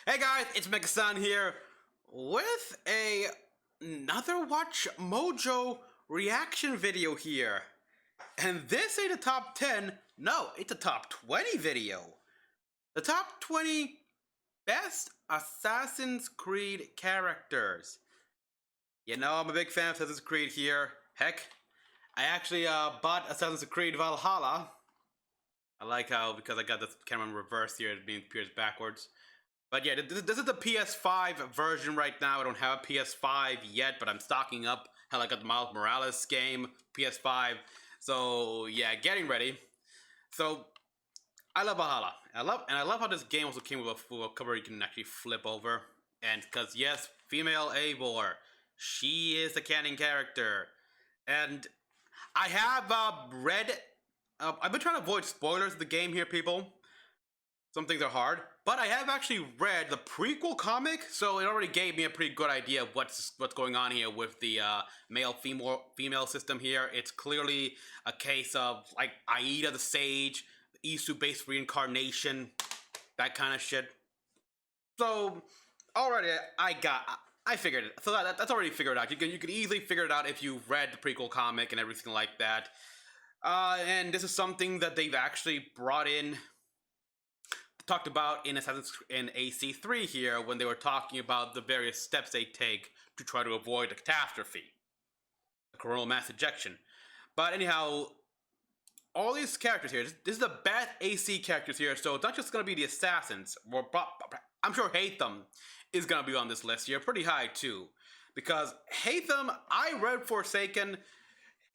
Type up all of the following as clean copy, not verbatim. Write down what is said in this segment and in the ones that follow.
Hey guys, it's Mecha-san here with another WatchMojo reaction video here. And this ain't a top 10, no, it's a top 20 video. The top 20 best Assassin's Creed characters. You know, I'm a big fan of Assassin's Creed here. Heck, I actually bought Assassin's Creed Valhalla. I like how, because I got this camera in reverse here, it appears backwards. But yeah, this is the PS5 version right now. I don't have a PS5 yet, but I'm stocking up. Hell, I got the Miles Morales game, PS5. So yeah, getting ready. So I love Valhalla. I love how this game also came with a cover you can actually flip over. And because yes, female Eivor, she is the canon character. And I have read. I've been trying to avoid spoilers of the game here, people. Some things are hard, but I have actually read the prequel comic, so it already gave me a pretty good idea of what's going on here with the male-female system here. It's clearly a case of like Aida the Sage, Isu-based reincarnation, that kind of shit. So already I figured it. So that's already figured out. You can easily figure it out if you've read the prequel comic and everything like that. And this is something that they've actually brought in. Talked about in AC3 here when they were talking about the various steps they take to try to avoid a catastrophe, a coronal mass ejection. But anyhow, all these characters here, this is the best AC characters here, so it's not just going to be the assassins. I'm sure Haytham is going to be on this list here, pretty high too. Because Haytham, I read Forsaken,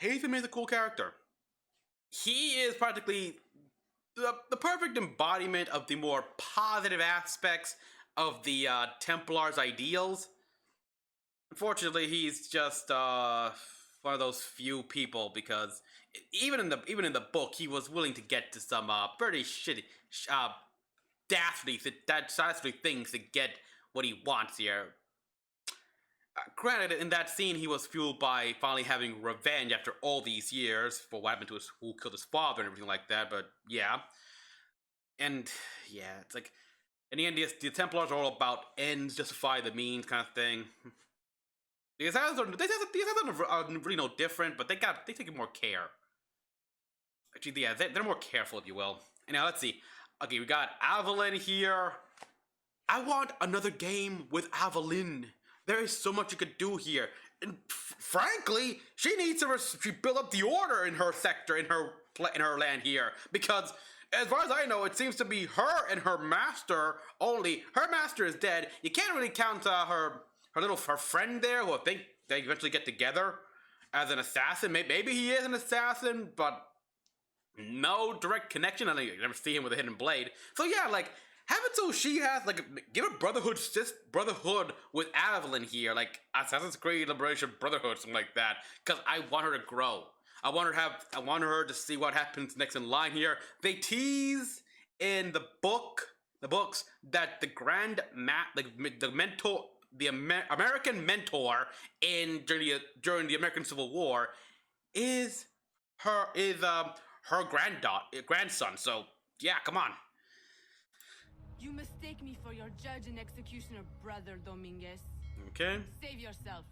Haytham is a cool character. He is practically the perfect embodiment of the more positive aspects of the Templars' ideals. Unfortunately, he's just one of those few people, because even in the book, he was willing to get to some pretty shitty, dastardly things to get what he wants here. Granted, in that scene, he was fueled by finally having revenge after all these years for what happened to who killed his father and everything like that, but yeah. And yeah, it's like, in the end, the Templars are all about ends justify the means kind of thing. The Assassins are really no different, but they take more care. Actually, yeah, they're more careful, if you will. And now, let's see. Okay, we got Evelyn here. I want another game with Evelyn. There is so much you could do here, and frankly, she needs to build up the order in her sector, in her land here, because as far as I know, it seems to be her and her master only. Her master is dead. You can't really count her friend there, who I think they eventually get together as an assassin. Maybe he is an assassin, but no direct connection. I think you never see him with a hidden blade. So yeah, like, have it so she has, like, give a brotherhood with Evelyn here, like Assassin's Creed Liberation Brotherhood, something like that, because I want her to grow. I want her to see what happens next in line here. They tease in the books that the American mentor during the American Civil War is her grandson. So yeah, come on. You mistake me for your judge and executioner, brother Dominguez. Okay. Save yourself,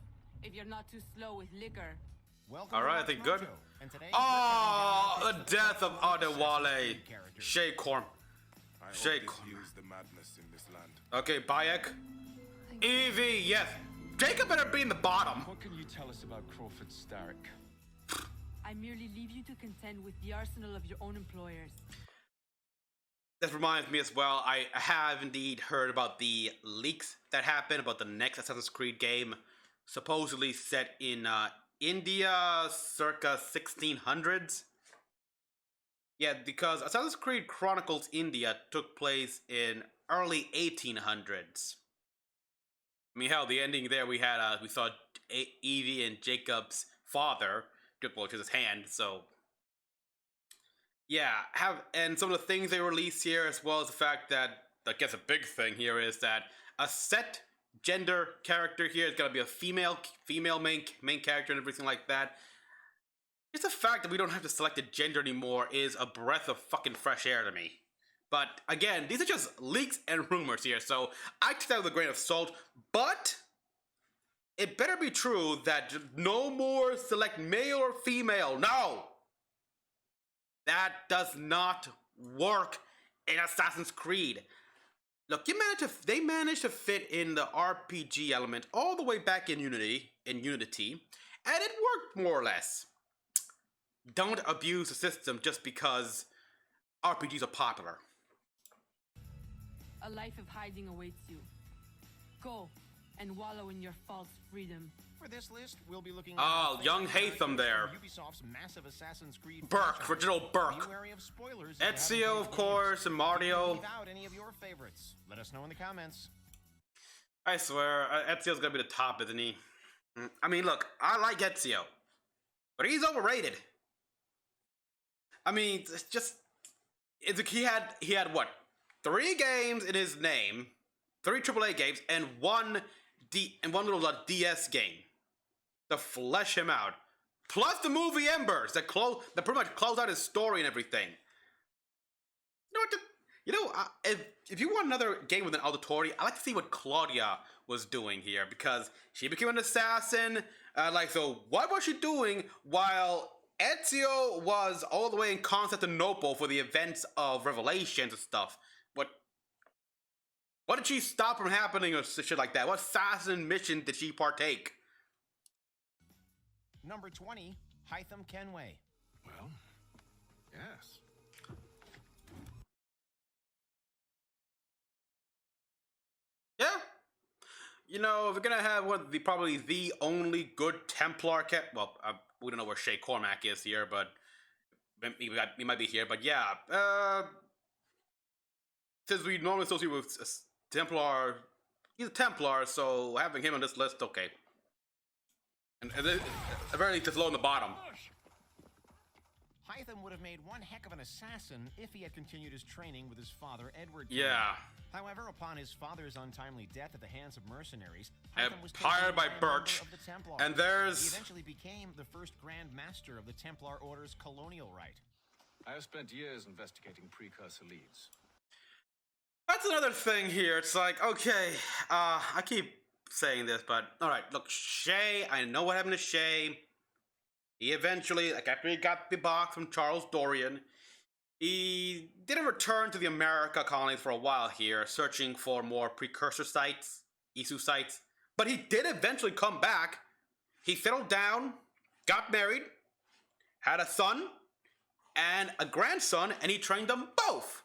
if you're not too slow with liquor. Welcome. All right, I think good. Oh, the death of Adewale. Shaycorn. Okay, Bayek. Evie, yes. Jacob better be in the bottom. What can you tell us about Crawford Starrick? I merely leave you to contend with the arsenal of your own employers. This reminds me as well, I have indeed heard about the leaks that happened about the next Assassin's Creed game, supposedly set in India circa 1600s. Yeah, because Assassin's Creed Chronicles India took place in early 1800s. I mean, hell, the ending there we saw Evie and Jacob's father took his hand, so yeah, and some of the things they released here, as well as the fact that, I guess a big thing here is that a set gender character here is gonna be a female main character and everything like that. Just the fact that we don't have to select a gender anymore is a breath of fucking fresh air to me. But again, these are just leaks and rumors here, so I take that with a grain of salt. But it better be true that no more select male or female. No! That does not work in Assassin's Creed. Look, they managed to fit in the RPG element all the way back in Unity, and it worked more or less. Don't abuse the system just because RPGs are popular. A life of hiding awaits you. Go and wallow in your false freedom. For this list, we'll be looking at young Hatham there. Ubisoft's massive Assassin's Creed Burke, Reginald Burke. Ezio, of course, and Mario. Leave out any of your favorites. Let us know in the comments. I swear, Ezio's gonna be the top, isn't he? I mean, look, I like Ezio, but he's overrated. I mean, he had what? 3 games in his name, 3 AAA games, and one little DS game to flesh him out. Plus the movie Embers that pretty much close out his story and everything. You know what? If you want another game with an auditory, I like to see what Claudia was doing here, because she became an assassin. So what was she doing while Ezio was all the way in Constantinople for the events of Revelations and stuff? What did she stop from happening or shit like that? What assassin mission did she partake? Number 20, Hytham Kenway. Well, yes. Yeah. You know, if we're gonna have probably the only good Templar we don't know where Shay Cormac is here, but he might be here. But yeah, since we normally associate with Templar, he's a Templar, so having him on this list, okay. And then, apparently just low in the bottom. Hytham would have made one heck of an assassin if he had continued his training with his father, Edward. Yeah. However, upon his father's untimely death at the hands of mercenaries, Hytham was hired by Birch, of the Templar. And there's... He eventually became the first Grand Master of the Templar Order's colonial rite. I have spent years investigating precursor leads. That's another thing here. It's like, okay, I keep saying this, but alright, look, Shay, I know what happened to Shay. He eventually, after he got the box from Charles Dorian, he didn't return to the America colonies for a while here, searching for more precursor sites, Isu sites, but he did eventually come back. He settled down, got married, had a son, and a grandson, and he trained them both.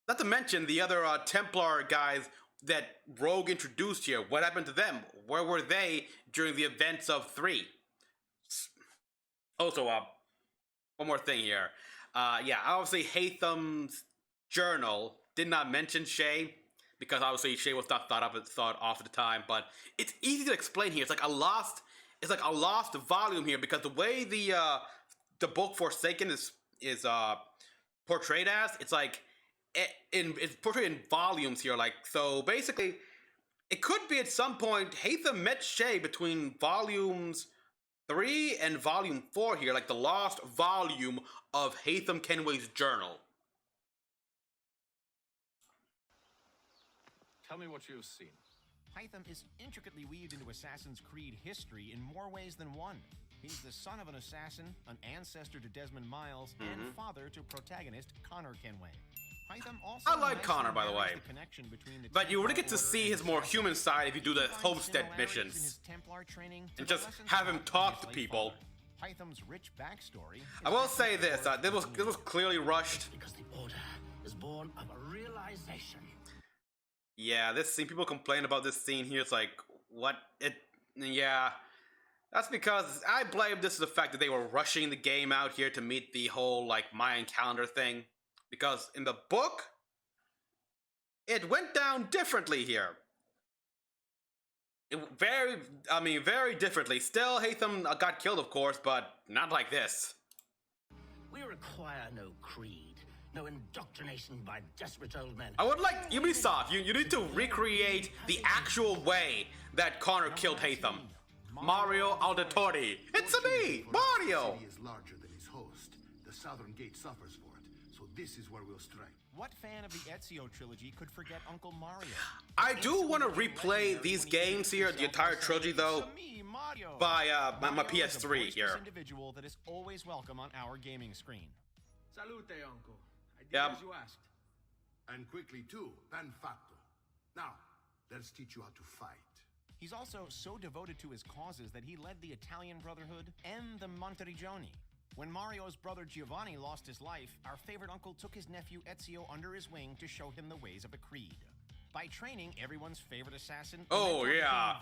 Not to mention the other Templar guys that Rogue introduced here. What happened to them? Where were they during the events of 3? Also, one more thing here. Yeah, obviously Hatham's journal did not mention Shay, because obviously Shay was not thought off at the time. But it's easy to explain here. It's like a lost volume here, because the way the book Forsaken is portrayed as, it's like it's portrayed in volumes here. Like, so basically, it could be at some point Hatham met Shay between volumes 3 and volume 4 here, like the lost volume of Hatham Kenway's journal. Tell me what you have seen. Hytham is intricately weaved into Assassin's Creed history in more ways than one. He's the son of an assassin, an ancestor to Desmond Miles, and father to protagonist Connor Kenway. I like Connor, by the way, but you really get to see his more human side if you do the homestead missions and just have him talk to people. Hytham's rich backstory. I will say this: this was clearly rushed. Because the order is born of a realization. Yeah, this scene. People complain about this scene here. It's like, what? Yeah, that's because I blame this to the fact that they were rushing the game out here to meet the whole Mayan calendar thing. Because in the book, it went down differently here. Very differently. Still, Hatham got killed, of course, but not like this. We require no creed, no indoctrination by desperate old men. I would like Ubisoft. You need to recreate the actual way that Connor killed Hatham. Mario Auditore. It's me, Mario. The city is larger than its host. The southern gate suffers for it. So This is where we'll strike. What fan of the Ezio trilogy could forget Uncle Mario? I do want to replay these games here, the entire trilogy though, by my PS3 here. Individual that is always welcome on our gaming screen. Salute, uncle. I did Yep. as you asked. And quickly too, ben fatto. Now, let's teach you how to fight. He's also so devoted to his causes that he led the Italian Brotherhood and the Monteriggioni. When Mario's brother Giovanni lost his life, our favorite uncle took his nephew Ezio under his wing to show him the ways of a creed. By training everyone's favorite assassin... Oh yeah,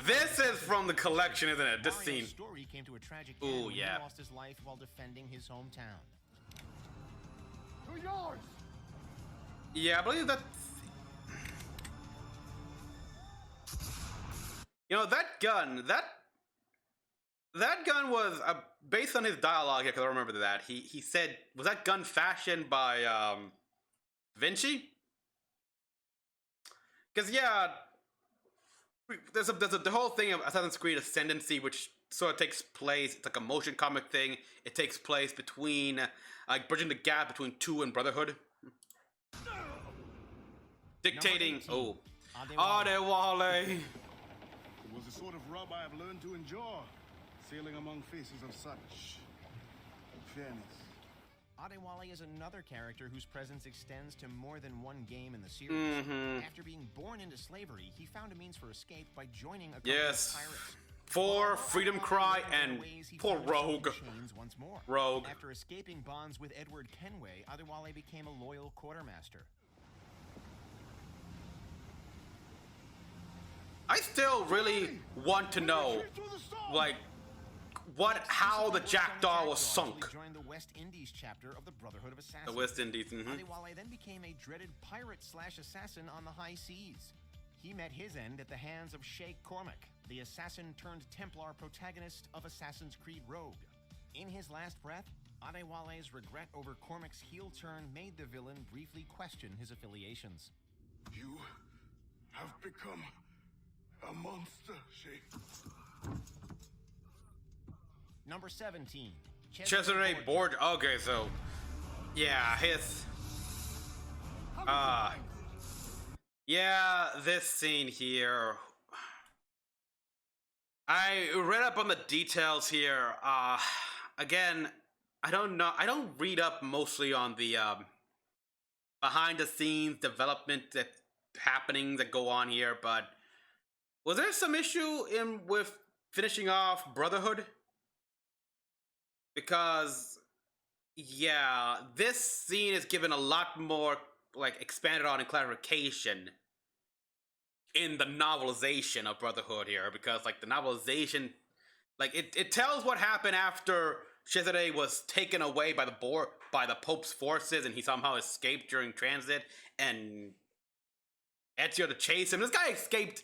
this is from the collection, isn't it? This Mario's scene. story came to a tragic Ooh, end when yeah. he lost his life while defending his hometown. To yours! Yeah, I believe that. You know, that gun was based on his dialogue here, because I remember that. He said, was that gun fashioned by Vinci? Because yeah, there's the whole thing of Assassin's Creed Ascendancy, which sort of takes place. It's like a motion comic thing. It takes place between like bridging the gap between 2 and Brotherhood, dictating. Oh, Adewale. It was the sort of rub I have learned to endure, sailing among faces of such fairness. Adewale is another character whose presence extends to more than one game in the series. After being born into slavery, he found a means for escape by joining a company of pirates. For Freedom Cry and poor Rogue. Once more. Rogue. After escaping bonds with Edward Kenway, Adewale became a loyal quartermaster. I still really want to know, like, how the Jackdaw was sunk. Joined the West Indies chapter of the Brotherhood of Assassins. The West Indies. Adewale then became a dreaded pirate/assassin on the high seas. He met his end at the hands of Sheikh Cormac, the assassin-turned-Templar protagonist of Assassin's Creed Rogue. In his last breath, Adewale's regret over Cormac's heel turn made the villain briefly question his affiliations. You have become a monster, Sheikh. Number 17. Cesare Borgia. Okay, so yeah, yeah, this scene here. I read up on the details here. Again, I don't know. I don't read up mostly on the behind the scenes development happenings that go on here, but was there some issue with finishing off Brotherhood? Because yeah, this scene is given a lot more like expanded on and clarification in the novelization of Brotherhood here, because like the novelization, like it tells what happened after Cesare was taken away by the Pope's forces and he somehow escaped during transit, and Ezio to chase him. This guy escaped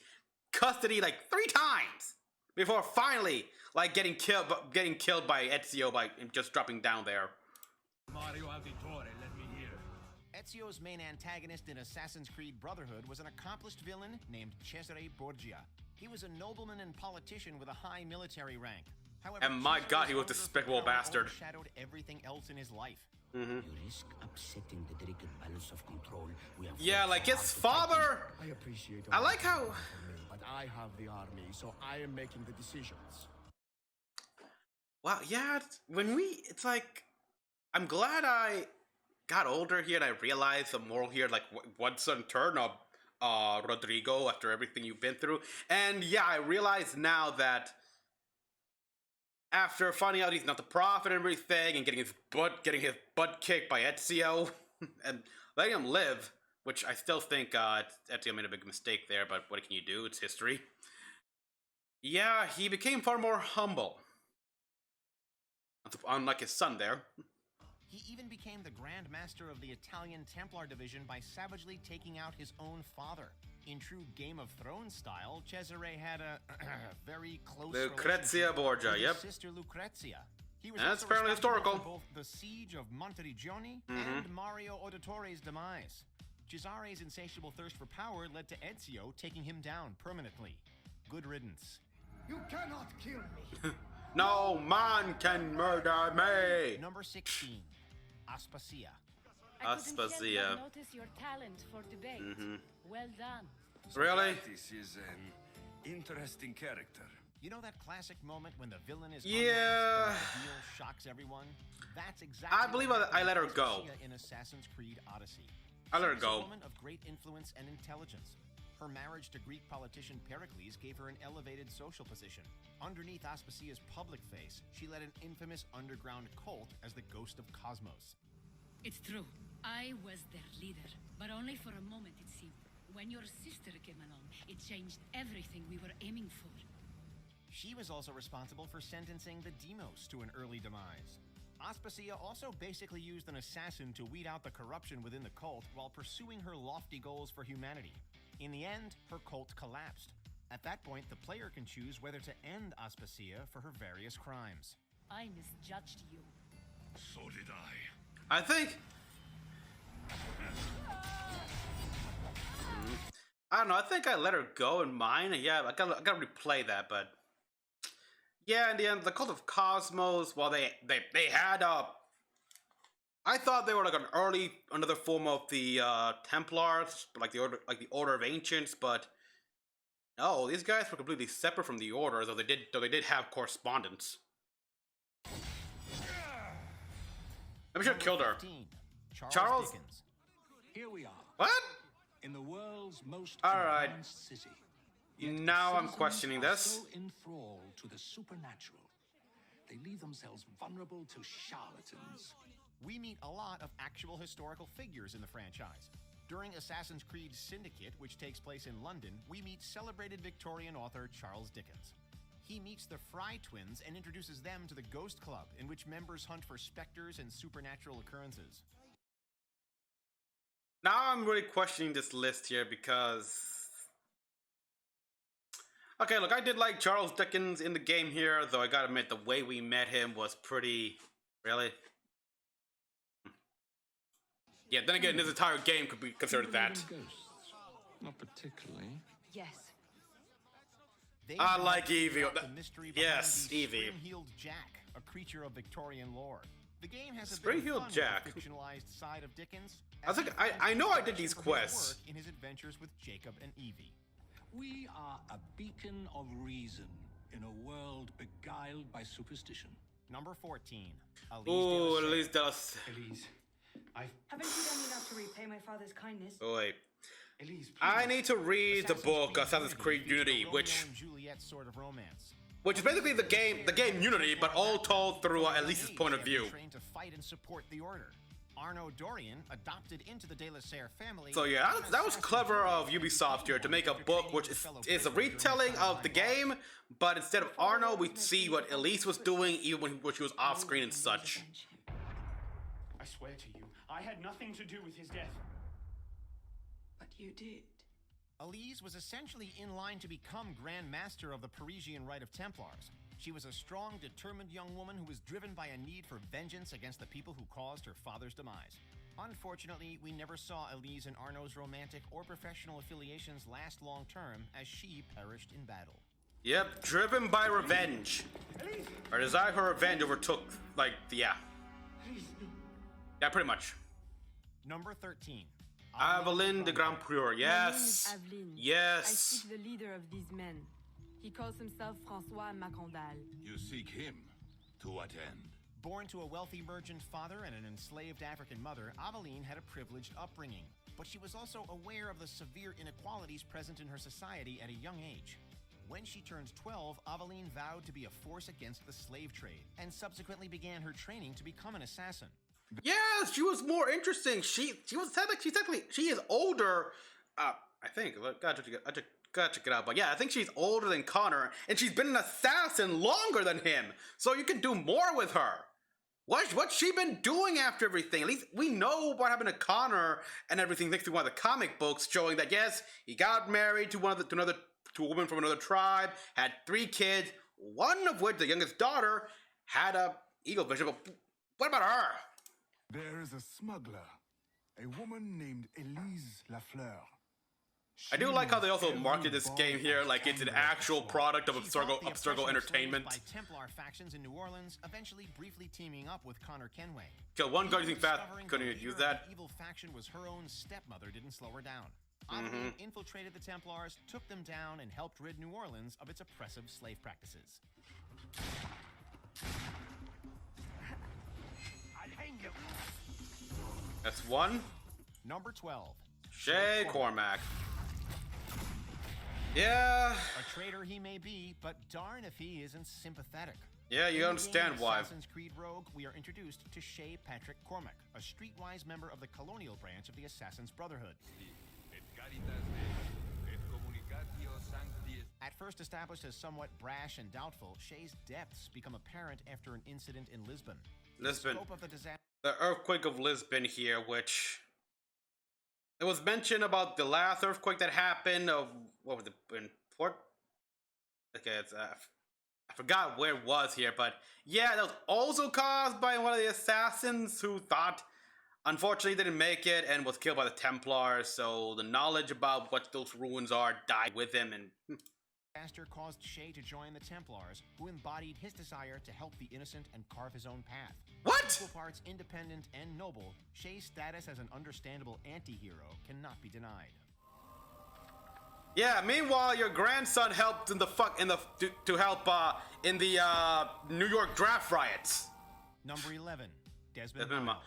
custody like 3 times before finally like getting killed by Ezio by just dropping down there. Mario Auditore, let me hear. Ezio's main antagonist in Assassin's Creed Brotherhood was an accomplished villain named Cesare Borgia. He was a nobleman and politician with a high military rank. However, And my God, he was a Cesare's despicable power bastard. overshadowed everything else in his life. You risk upsetting the delicate balance of control we have. Yeah, worked like so his hard to father. I appreciate I like how. but I have the army, so I am making the decisions. Wow, yeah. It's like, I'm glad I got older here and I realized the moral here, like one sudden turn of Rodrigo after everything you've been through, and yeah, I realize now that after finding out he's not the prophet and everything, and getting his butt kicked by Ezio, and letting him live, which I still think Ezio made a big mistake there, but what can you do? It's history. Yeah, he became far more humble. Unlike his son there. He even became the Grand Master of the Italian Templar division by savagely taking out his own father. In true Game of Thrones style, Cesare had a very close Lucrezia relationship Borgia, with yep. his sister Lucrezia. He was That's also apparently responsible historical. for both the siege of Monteriggioni and Mario Auditore's demise. Cesare's insatiable thirst for power led to Ezio taking him down permanently. Good riddance. You cannot kill me. No man can murder me! Number 16. Aspasia. I couldn't help Aspasia. but notice your talent for debate. Well done. Really? This is an interesting character. You know that classic moment when the villain is Yeah. unmasked and the reveal shocks everyone? That's exactly I believe what I let her go. Aspasia in Assassin's Creed Odyssey. I let her She was go. a woman of great influence and intelligence. Her marriage to Greek politician Pericles gave her an elevated social position. Underneath Aspasia's public face, she led an infamous underground cult as the ghost of Cosmos. It's true. I was their leader, but only for a moment, it seemed. When your sister came along, it changed everything we were aiming for. She was also responsible for sentencing the Demos to an early demise. Aspasia also basically used an assassin to weed out the corruption within the cult while pursuing her lofty goals for humanity. In the end, her cult collapsed. At that point, the player can choose whether to end Aspasia for her various crimes. I misjudged you. So did I. I think. I don't know. I think I let her go in mine. Yeah, I gotta replay that, but yeah, in the end, the Cult of Cosmos. Well, they had I thought they were like another form of the Templars, like the Order of Ancients, but no, these guys were completely separate from the Order, though they did have correspondence. Maybe I should have killed her. 15, Charles? Dickens. Here we are, What? in the world's most All right. advanced city. Yet Now I'm citizens questioning are this. So enthralled to the supernatural, they leave themselves vulnerable to charlatans. We meet a lot of actual historical figures in the franchise. During Assassin's Creed Syndicate, which takes place in London, we meet celebrated Victorian author Charles Dickens. He meets the Fry twins and introduces them to the Ghost Club, in which members hunt for specters and supernatural occurrences. Now I'm really questioning this list here because... Okay, look, I did like Charles Dickens in the game here, though I gotta admit, the way we met him was pretty... Really? Yeah, then again, this entire game could be considered that. Ghosts, not particularly. Yes. They I like figure Evie. out the mystery Yes, behind the Evie. Spring-heeled Jack, a creature of Victorian lore. The game has a bit of Spring-heeled fun Jack. with the fictionalized side of Dickens. I think I know I did these quests. In his adventures with Jacob and Evie. We are a beacon of reason in a world beguiled by superstition. Number 14. Ooh, Elise de la... Elise, Haven't you done enough to repay my father's kindness? Oh, wait. Elise, I need to read the book Assassin's Creed Unity, Romeo which and Juliet sort of romance. is basically the game Unity, but all told through Elise's point of view. Trained to fight and support the Order. Arnaud Dorian, adopted into the De La Serre family. So yeah, that was clever of Ubisoft here to make a book which is a retelling of the game, but instead of Arno, we see what Elise was doing even when she was off screen and such. I swear to you, I had nothing to do with his death. But you did. Elise was essentially in line to become Grand Master of the Parisian Rite of Templars. She was a strong, determined young woman who was driven by a need for vengeance against the people who caused her father's demise. Unfortunately, we never saw Elise and Arno's romantic or professional affiliations last long term as she perished in battle. Yep, driven by revenge. Her desire for revenge overtook, like, yeah. Yeah, pretty much. Number 13. Aveline de Grand Preur, My name yes. is Aveline. I Yes. seek the leader of these men. He calls himself François Macondal. You seek him. To what end? Born to a wealthy merchant father and an enslaved African mother, Aveline had a privileged upbringing. But she was also aware of the severe inequalities present in her society at a young age. When she turned 12, Aveline vowed to be a force against the slave trade, and subsequently began her training to become an assassin. Yes, she was more interesting. She is older. I think. Gotta check it out. But yeah, I think she's older than Connor, and she's been an assassin longer than him. So you can do more with her. What's she been doing after everything? At least we know what happened to Connor and everything thanks to one of the comic books, showing that yes, he got married to a woman from another tribe, had 3 kids, one of which, the youngest daughter, had a eagle vision. But what about her? There is a smuggler, a woman named Elise Lafleur. I do like how they also market this game here like it's an actual product of Abstergo Entertainment. By Templar factions in New Orleans, eventually briefly teaming up with Connor Kenway. Kill one guy using fast, couldn't The use leader that. of the evil faction was her own stepmother didn't slow her down. Amelie infiltrated the Templars, took them down, and helped rid New Orleans of its oppressive slave practices. I'll hang you. That's one. Number 12. Shay Cormac. Yeah. A traitor he may be, but darn if he isn't sympathetic. Yeah, you understand why. In Assassin's Creed Rogue, we are introduced to Shay Patrick Cormac, a streetwise member of the colonial branch of the Assassin's Brotherhood. At first established as somewhat brash and doubtful, Shay's depths become apparent after an incident in Lisbon. Lisbon. The scope of the disaster. The earthquake of Lisbon here, which it was mentioned about the last earthquake that happened of what was it in Port? Okay, it's I forgot where it was here, but yeah, that was also caused by one of the assassins who thought, unfortunately, didn't make it and was killed by the Templars. So the knowledge about what those ruins are died with him, and disaster caused Shay to join the Templars, who embodied his desire to help the innocent and carve his own path. What? Equal parts independent and noble, Shay's status as an understandable anti-hero cannot be denied. Yeah. Meanwhile, your grandson helped in the to help in the New York draft riots. Number 11, Desmond Miles. Miles.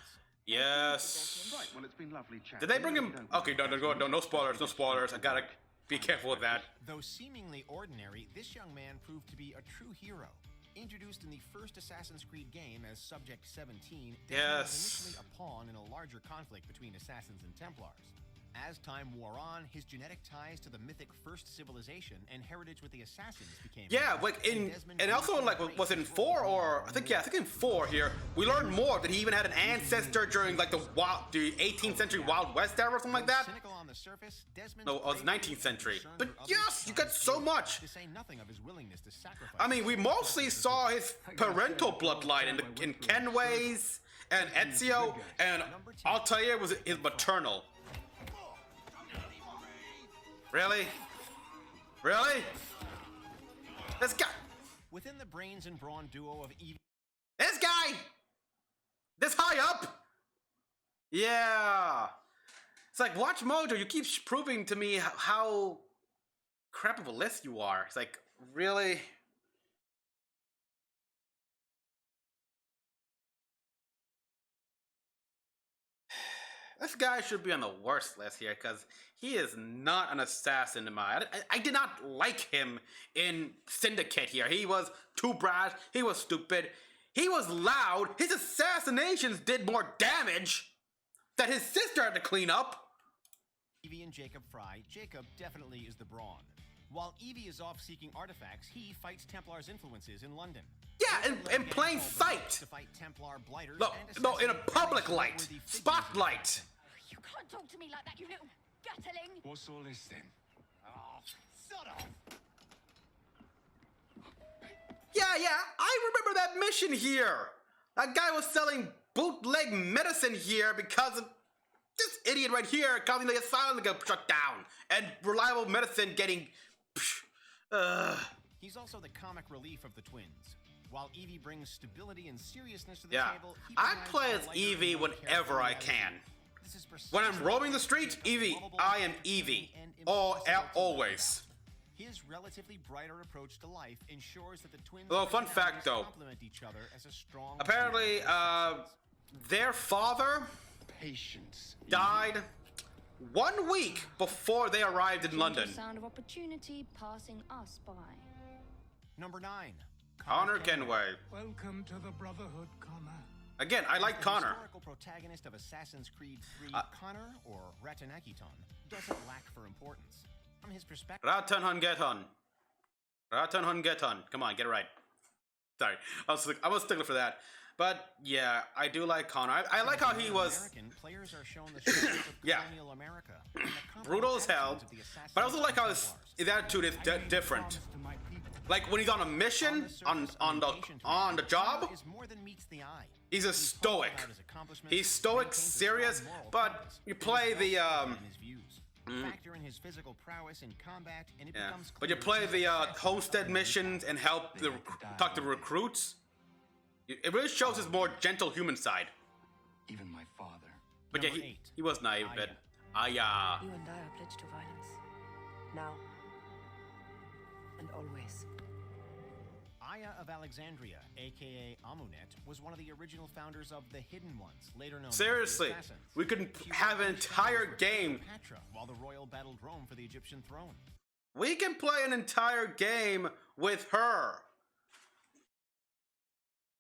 Yes. Right, well, it's been lovely chatting. Did they bring him? Okay, no spoilers, no spoilers. I gotta be careful with that. Though seemingly ordinary, this young man proved to be a true hero. Introduced in the first Assassin's Creed game as Subject 17, Desmond was initially a pawn in a larger conflict between Assassins and Templars. As time wore on, his genetic ties to the mythic First Civilization and heritage with the Assassins became... Yeah, like and also like was it in 4 or I think in 4 here we learned more that he even had an ancestor during like the 18th century Wild West era or something like that. Cynical on the surface, Desmond No, it was 19th century. But yes, you got so much. To say nothing of his willingness to sacrifice. I mean, we mostly saw his parental bloodline in Kenway's and Ezio, and I'll tell you, it was his maternal. Really? Really? This guy. Within the brains and brawn duo of Evie. This guy. This high up. Yeah. It's like WatchMojo. You keep proving to me how crap of a list you are. It's like, really? This guy should be on the worst list here because he is not an assassin to my. I did not like him in Syndicate here. He was too brash. He was stupid. He was loud. His assassinations did more damage that his sister had to clean up. Evie and Jacob Fry. Jacob definitely is the brawn. While Evie is off seeking artifacts, he fights Templars' influences in London. Yeah, in plain sight. To fight Templar blighters no, in a public light. Spotlight. You can't talk to me like that, you little gutterling! What's all this then? Oh, sod off! Yeah, I remember that mission here. That guy was selling bootleg medicine here because of this idiot right here causing the asylum to get shut down and reliable medicine getting. He's also the comic relief of the twins. While Evie brings stability and seriousness to the table, I play as Evie whenever I can. When I'm roaming the streets, Evie, I am Evie. Always. His relatively brighter approach to life ensures that the twins Fun fact though, complement each other as a strong apparently their father died 1 week before they arrived in London. Sound of opportunity passing us by. Number 9. Connor Kenway. Welcome to the Brotherhood, Connor. Again, I like Connor. The historical protagonist of Assassin's Creed 3, Connor, or Ratanakiton, doesn't lack for importance. From his perspective... Ratanhungeton. Come on, get it right. Sorry, I was stickler for that. But yeah, I do like Connor. I like how he was. Players are shown the of colonial America. Brutal as hell. But I also like how his attitude is different. Like when he's on a mission, on the job, he's a stoic. He's stoic, serious, but you play the Factor in his physical prowess in combat, and it becomes but you play the homestead missions and help talk to recruits. It really shows his more gentle human side. Even my father. But yeah, he was naive a bit. Aya. You and I are pledged to violence. Now. And always. Aya of Alexandria, aka Amunet, was one of the original founders of the Hidden Ones, later known Seriously, as the Assassins. we could have an entire game. While the royal battled Rome for the Egyptian throne. We can play an entire game with her.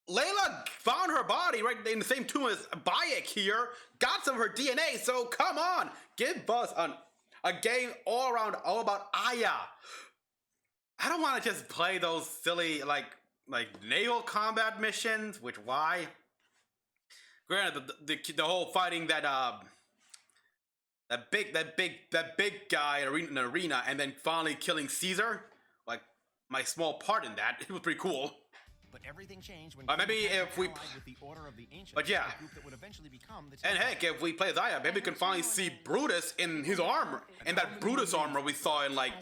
Layla found her body right in the same tomb as Bayek here, got some of her DNA, so come on, give us a game all about Aya. I don't want to just play those silly like naval combat missions, which why? Granted, the whole fighting that big guy in an arena and then finally killing Caesar, like my small part in that, it was pretty cool. But everything changed when maybe if we, with the Order of the Ancients, but yeah, a group that would eventually become the and heck, if we play as Aya, maybe we can finally see Brutus in his armor, in that Brutus armor we saw in like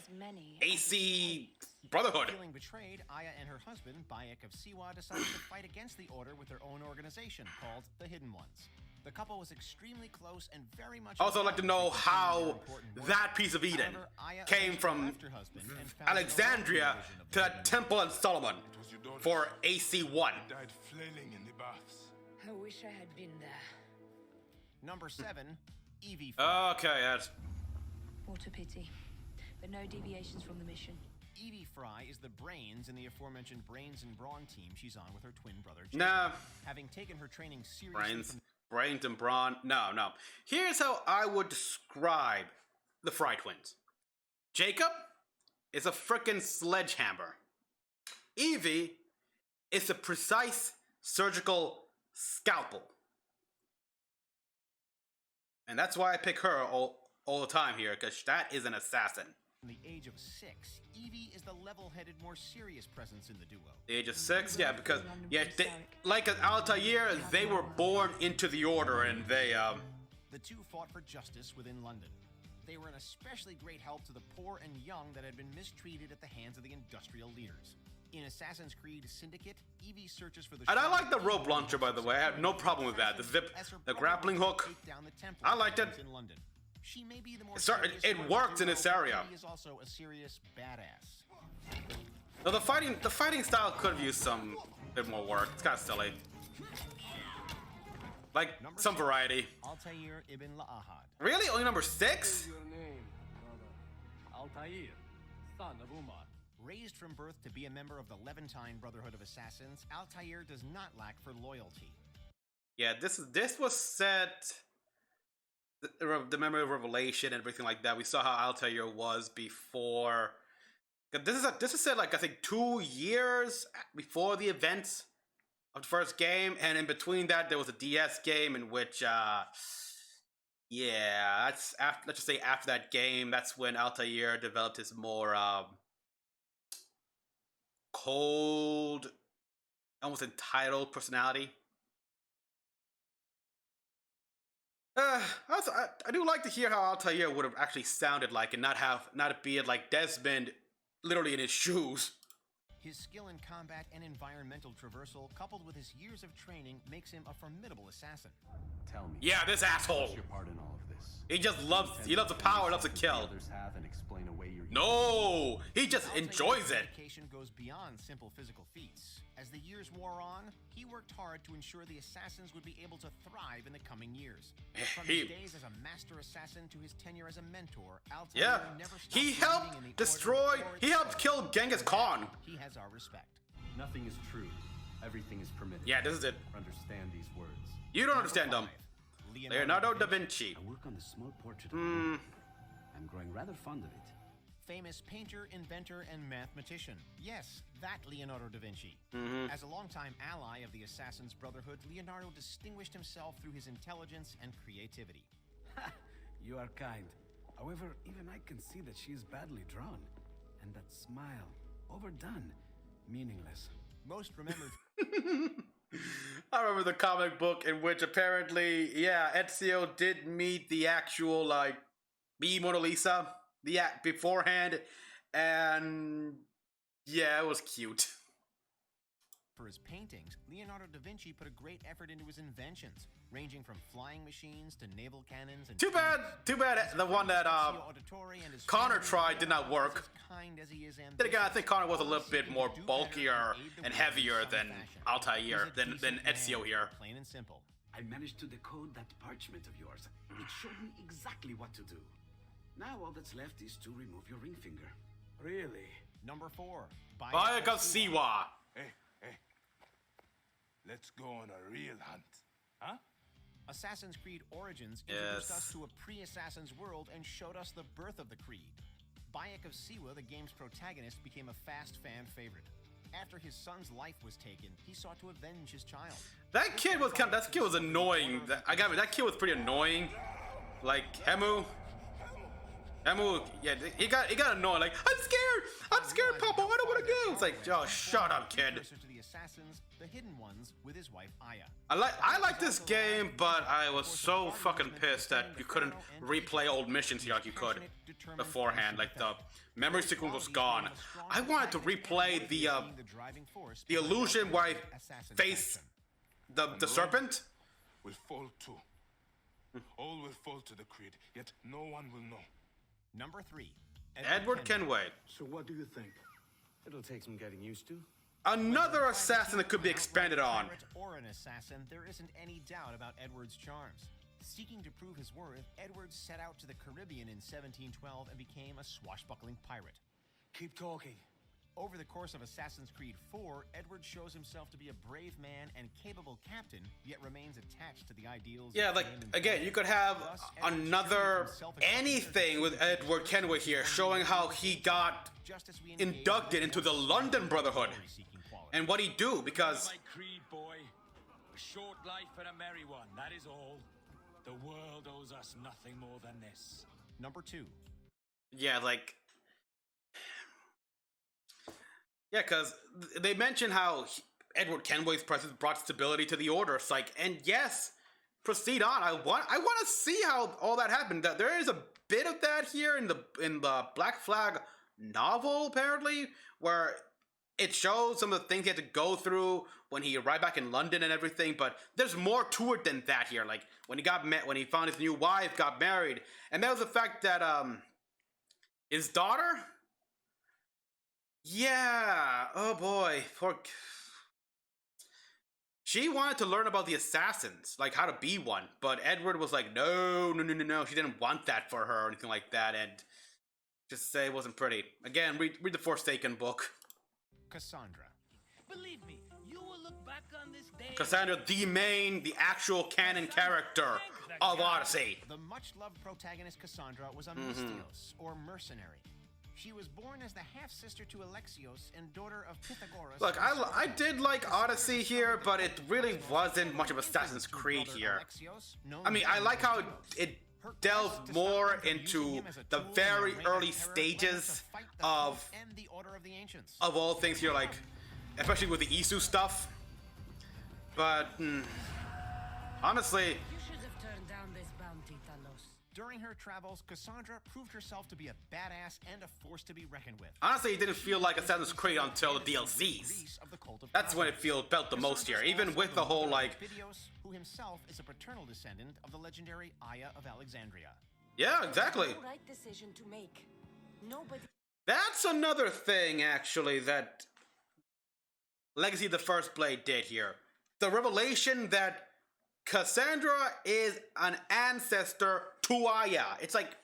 AC Brotherhood. Feeling betrayed, Aya and her husband, Bayek of Siwa, decided to fight against the Order with their own organization called the Hidden Ones. The couple was extremely close and very much. I also like to know how that piece of Eden came from Alexandria to that temple in Solomon for AC1. Died flailing in the baths. I wish I had been there. Number 7, Evie. Okay, that's. What a pity, but no deviations from the mission. Evie Fry is the brains in the aforementioned Brains and Brawn team she's on with her twin brother. Jacob. Nah. Having taken her training seriously. Brains and Brawn. No. Here's how I would describe the Fry twins. Jacob is a frickin' sledgehammer. Evie is a precise surgical scalpel. And that's why I pick her all the time here, because that is an assassin. From the age of 6, Evie is the level-headed, more serious presence in the duo. The age of 6, yeah, because like Altair, they were born into the Order, and they The two fought for justice within London. They were an especially great help to the poor and young that had been mistreated at the hands of the industrial leaders. In Assassin's Creed Syndicate, Evie searches for the. And I like the rope launcher, by the way. I have no problem with that. The zip, the grappling hook. I liked it. She may be the more it works in this area. He is also a serious badass. Though the fighting style could have used some bit more work. It's kind of silly. Like some variety. Altair ibn La'ahad. Really? Only number 6? Your name, brother. Altair, son of Umar. Raised from birth to be a member of the Levantine Brotherhood of Assassins, Altair does not lack for loyalty. Yeah, this was set. The memory of Revelation and everything like that. We saw how Altair was before. This is set like I think 2 years before the events of the first game, and in between that there was a DS game in which, that's after. Let's just say after that game, that's when Altair developed his more cold, almost entitled personality. I do like to hear how Altair would have actually sounded like, and not be it like Desmond, literally in his shoes. His skill in combat and environmental traversal, coupled with his years of training, makes him a formidable assassin. Tell me. Yeah, this asshole. What's your part in all of this? He just loves the power, loves to kill. Others have and explain away your No, he just enjoys it. Dedication goes beyond simple physical feats. As the years wore on, he worked hard to ensure the assassins would be able to thrive in the coming years. From his days as a master assassin to his tenure as a mentor, Altair never stopped. He helped destroy. He helped kill Genghis Khan. He has our respect. Nothing is true. Everything is permitted. Yeah, this is it. Understand these words. You don't understand them. Leonardo da Vinci. I work on the small portrait. I'm growing rather fond of it. Famous painter, inventor, and mathematician. Yes, that Leonardo da Vinci. As a longtime ally of the Assassin's Brotherhood, Leonardo distinguished himself through his intelligence and creativity. You are kind. However, even I can see that she is badly drawn. And that smile, overdone, meaningless. Most remembered... I remember the comic book in which apparently, Ezio did meet the actual, be Mona Lisa beforehand, and yeah, it was cute. For his paintings, Leonardo da Vinci put a great effort into his inventions, ranging from flying machines to naval cannons and Too bad the one that Connor tried did not work. Then again, I think Connor was a little bit more bulkier and heavier than Altair, than Ezio here. Plain and simple. I managed to decode that parchment of yours. It showed me exactly what to do. Now all that's left is to remove your ring finger. Really? Number 4. Bayek of Siwa. Hey. Let's go on a real hunt. Huh? Assassin's Creed Origins introduced us to a pre-Assassin's world and showed us the birth of the Creed. Bayek of Siwa, the game's protagonist, became a fast fan favorite. After his son's life was taken, he sought to avenge his child. That kid was annoying. That kid was pretty annoying. Like Hemu, yeah, he got annoying. Like, I'm scared, Papa. I don't want to go. It's like, oh, shut up, kid. To the assassins, the hidden ones, with his wife Aya. I like this game, but I was so fucking pissed that you couldn't replay old missions here like you could beforehand. Like the memory sequence was gone. I wanted to replay the illusion where I face the serpent. Will fall too. All will fall to the Creed, yet no one will know. Number 3. Edward Kenway. So what do you think? It'll take some getting used to. Another assassin that could be expanded on. Or an assassin, there isn't any doubt about Edward's charms. Seeking to prove his worth, Edward set out to the Caribbean in 1712 and became a swashbuckling pirate. Keep talking. Over the course of Assassin's Creed 4, Edward shows himself to be a brave man and capable captain, yet remains attached to the ideals. Yeah, like, again, you could have another anything with Edward Kenway here, showing how he got inducted into the London Brotherhood and what he do, because My creed, boy. A short life and a merry one, that is all. The world owes us nothing more than this. Number 2. Yeah, like, yeah, because they mention how Edward Kenway's presence brought stability to the Order. It's like, and yes, proceed on. I want to see how all that happened. There is a bit of that here in the Black Flag novel, apparently, where it shows some of the things he had to go through when he arrived back in London and everything. But there's more to it than that here. Like when he found his new wife, got married, and that was the fact that his daughter. Yeah, oh boy, she wanted to learn about the assassins, like how to be one, but Edward was like, no, she didn't want that for her or anything like that, and just say it wasn't pretty. Again, read the Forsaken book. Cassandra. Believe me, you will look back on this day. Cassandra, the actual canon character of Odyssey. The much-loved protagonist Cassandra was a mystios, or mercenary. She was born as the half-sister to Alexios and daughter of Pythagoras. Look, I did like Odyssey here, but it really wasn't much of Assassin's Creed here. I mean, I like how it delved more into the very early stages of all things here, like, especially with the Isu stuff. But, honestly, during her travels, Cassandra proved herself to be a badass and a force to be reckoned with. Honestly, it didn't feel like Assassin's Creed until the DLCs. That's when it felt the most here, even with the whole, like... who himself is a paternal descendant of the legendary Aya of Alexandria. Yeah, exactly. Right decision to make. Nobody... That's another thing, actually, that Legacy of the First Blade did here. The revelation that Cassandra is an ancestor to Aya. It's like...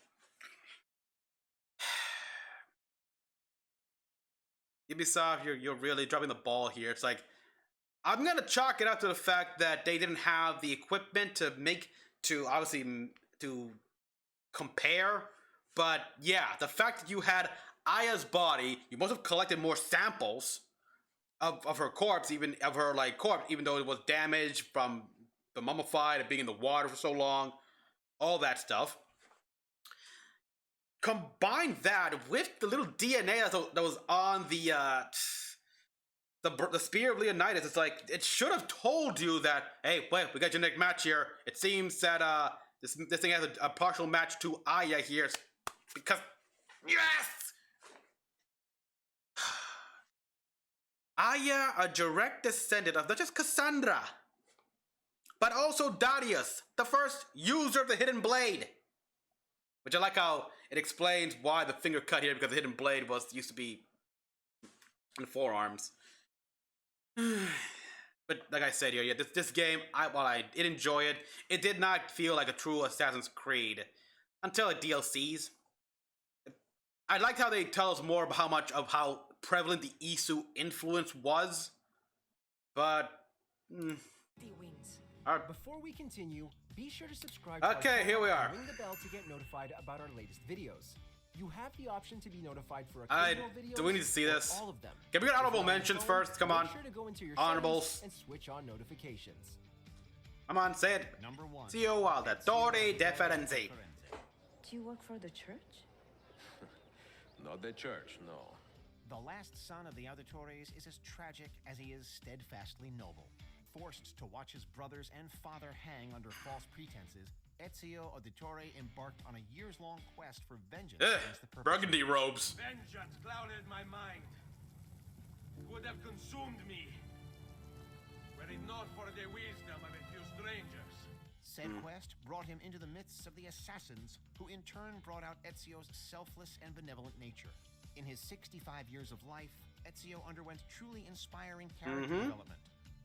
Ubisoft, you're really dropping the ball here. It's like, I'm gonna chalk it up to the fact that they didn't have the equipment to compare. But yeah, the fact that you had Aya's body, you must have collected more samples of her corpse, even though it was damaged from the mummified and being in the water for so long, all that stuff. Combine that with the little DNA that was on the Spear of Leonidas. It's like, it should have told you that, hey, wait, we got your next match here. It seems that This thing has a partial match to Aya here because yes, Aya, a direct descendant of not just Cassandra, but also Darius, the first user of the Hidden Blade. Which I like how it explains why the finger cut here, because the Hidden Blade used to be in the forearms. But like I said here, yeah, this game, while I did enjoy it, it did not feel like a true Assassin's Creed until it DLCs. I liked how they tell us more about how prevalent the Isu influence was, but Before we continue, be sure to subscribe to our channel here we are. and ring the bell to get notified about our latest videos. You have the option to be notified for occasional videos. Do we need to see this? All of them. Can we get honorable mentions first? Come on. Make sure to go into your Honorables. and switch on notifications. Come on, say it. Number 1. Zio Aldatore Deferenzi. Do you work for the church? Not the church, no. The last son of the Auditores is as tragic as he is steadfastly noble. Forced to watch his brothers and father hang under false pretenses, Ezio Auditore embarked on a years-long quest for vengeance against the burgundy robes. Vengeance clouded my mind. It would have consumed me, were it not for the wisdom of a few strangers. Said quest brought him into the midst of the assassins, who in turn brought out Ezio's selfless and benevolent nature. In his 65 years of life, Ezio underwent truly inspiring character development.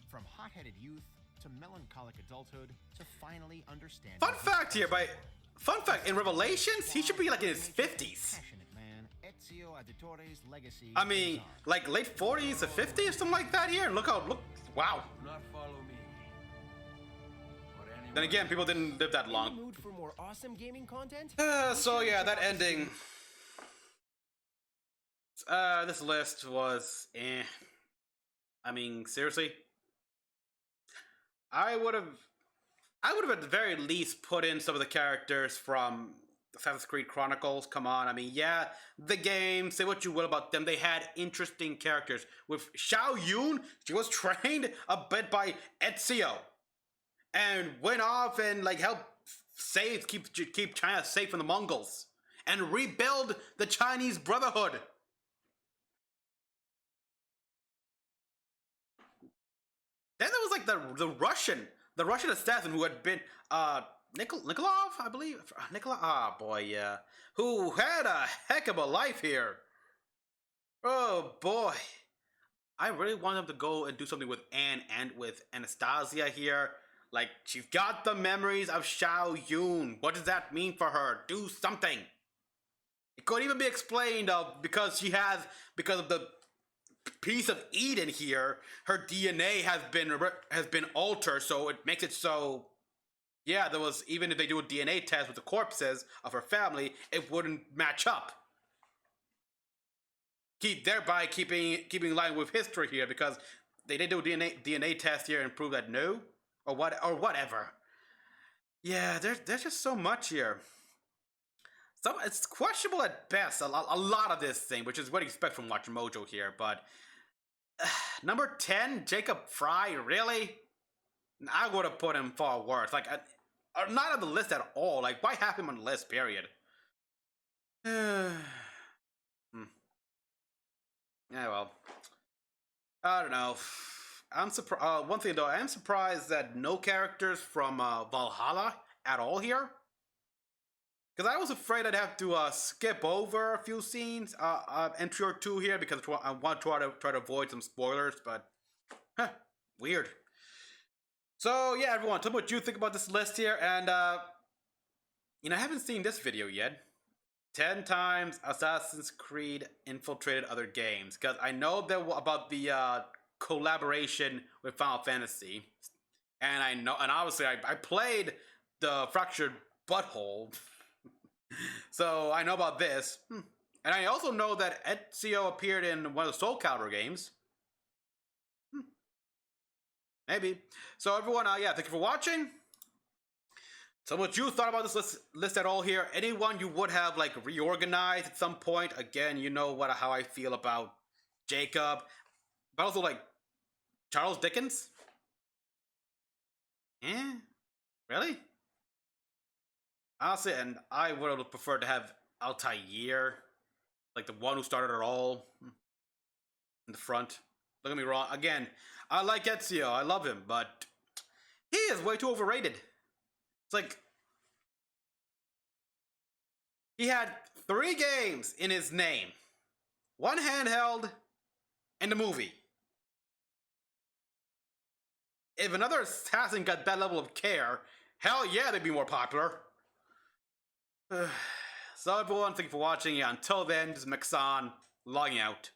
From hot-headed youth to melancholic adulthood to finally understanding. Fun fact here, fun fact, in Revelations, he should be like in his 50s. Passionate man, Ezio Auditore's legacy. I mean, like late 40s to 50s, or something like that here. Look, wow. Do not follow me. Then again, people didn't live that long. In the mood for more awesome gaming content? So yeah, that ending. This list was I mean, seriously. I would have at the very least put in some of the characters from Assassin's Creed Chronicles. Come on, I mean, yeah, the game, say what you will about them, they had interesting characters. With Xiao Yun, she was trained a bit by Ezio, and went off and like helped keep China safe from the Mongols, and rebuild the Chinese Brotherhood. Then there was like the Russian assassin who had been Nikolov, I believe. Yeah, who had a heck of a life here. Oh boy, I really want them to go and do something with Anne and with Anastasia here. Like, she's got the memories of Xiao Yun. What does that mean for her? Do something. It could even be explained because of the piece of Eden here, her DNA has been altered, so it makes it so, yeah, there was, even if they do a DNA test with the corpses of her family, it wouldn't match up. Thereby keeping in line with history here, because they did do a DNA test here and prove that no, or whatever. Yeah, there's just so much here. It's questionable at best, a lot of this thing, which is what you expect from WatchMojo here, but number 10, Jacob Fry, really? I would have put him far worse. Like, not on the list at all. Like, why have him on the list, period? Yeah, well, I don't know. I'm surprised. One thing though, I am surprised that no characters from Valhalla at all here. Because I was afraid I'd have to skip over a few scenes, entry or two here, because I want to try to avoid some spoilers, but weird. So yeah, everyone, tell me what you think about this list here, and I haven't seen this video yet. 10 times Assassin's Creed infiltrated other games, because I know about the collaboration with Final Fantasy, and obviously I played the Fractured Butthole. So I know about this, and I also know that Ezio appeared in one of the Soul Calibur games. Maybe. So everyone, yeah, thank you for watching. Tell me what you thought about this list at all here. Anyone you would have like reorganized at some point. Again, you know how I feel about Jacob, but also like Charles Dickens. Really? Honestly, and I would have preferred to have Altair, like the one who started it all, in the front. Don't get me wrong. Again, I like Ezio. I love him, but he is way too overrated. It's like he had 3 games in his name, 1 handheld, and a movie. If another assassin got that level of care, hell yeah, they'd be more popular. So everyone, thank you for watching. Yeah, until then, this is Mecha-san, logging out.